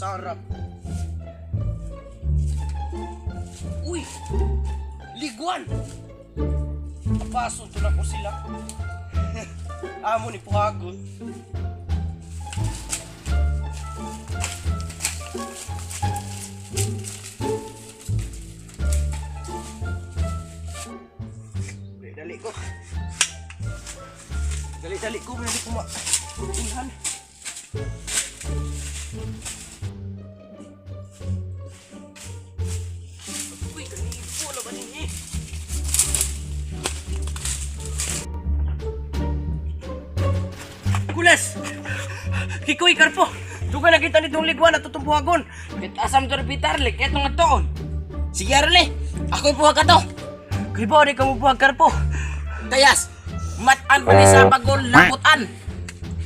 sarap. Uy! Liguan! Apaso to na ko sila. Amo ni Puhagon. Dali ko. Dali ko, dali ko ma-inhan. Uy, kanipo na ba ninyo? Kulas! Kikoy, Karpo! Duga na kita nitong liguan at tutumbuhagon. Kahit asam to repitar, kahit nung atoon. Sige, Arle! Ako'y buhag ka to! Kaya ba, di ka mo buhag, Karpo? Kayas! Matan pa ni sa bagol laputan!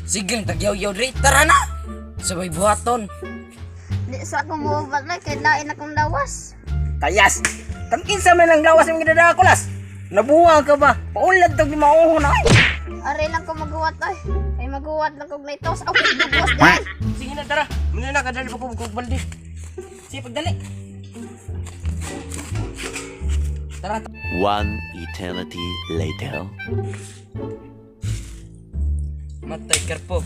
Sige, tagyaw-yaw rin. Tara na! Sabay buhaton. Di sa akong buwag na, kaya lain akong lawas. Kayas! Tangkinsa man ang lawas yung ginadala ko, Las! Nabuha ka ba? Paulad tag ni mauho na ay! Ari lang ko maguwat ay. Ay maguwat lang kong naitos. Ako, bugos din! Sige na, tara! Muna na, kadali pa ko magkubaldi. Sige, pagdali! Tara, One eternity later. Matay, Karpo.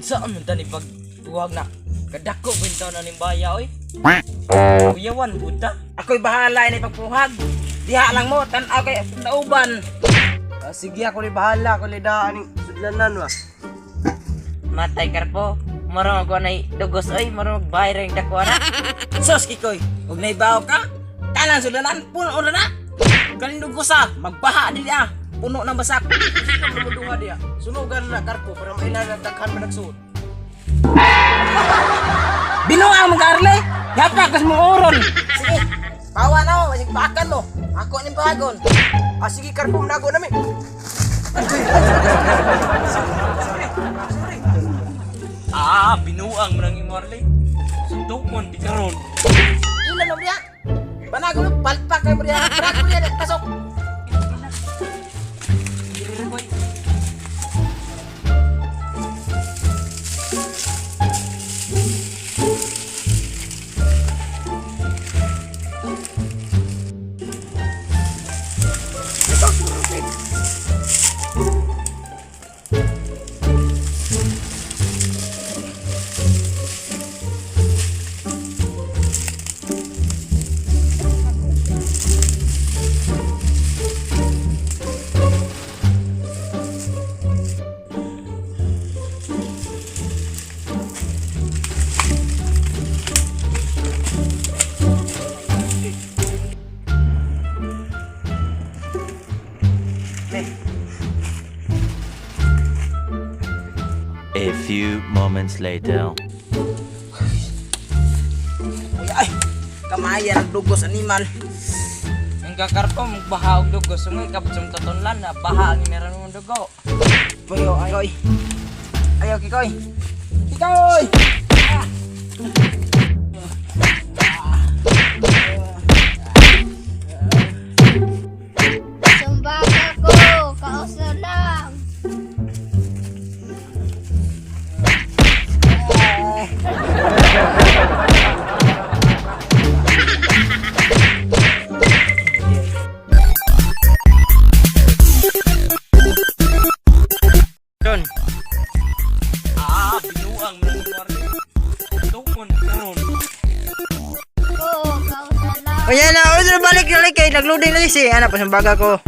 Saan mo tani pag tuwag na? Kadako bintaw na ning baya, oy. Kuyawan, buta. Ako'y bahala na ipagpuhag. Diha lang mo, tanaw kay nauban. Sige, ako ni bahala. Ako ni daan ng sudlanan, wa. Matay, Karpo. Marong ako na dugos, oy. Marong magbayar yung dako na. Sos, Kikoy. Huwag na ibaw ka. Tanan sudlanan, puno na na. Galing dugos ah. Magbaha din ah. Puno ng basak. Sige ka lumudunga diya. Sunugan na, Karpo, para mailalagdaghan mo nagsuot. Binuang mga Arle! Yapakas mo oron! Sige, pawa na mo, masig paakan mo. Ako ni Pagon. Sige, Karpo, manago namin. Binuang mo nang imo Arle. Suntukon, di karon. Ilan mo diya? Panago mo, palpak kayo mo diya. Panago mo diya, pasok. A few moments later. Ay, kamaya ng dugos animal. Ang kakarpo, magbaha og dugos. Sungay kapit sa tatunlan na baha ang meron ng dugo. Bayo, ayoy. Ayaw, Kikoy. Kikoy! Sumbaga ko, kauso lang. Don. Binuang mo ng Arle. Suntukon, karon. Ko, kauso lang. O yan na, balik kay nagloading na si. Ano pa, sumbaga ko.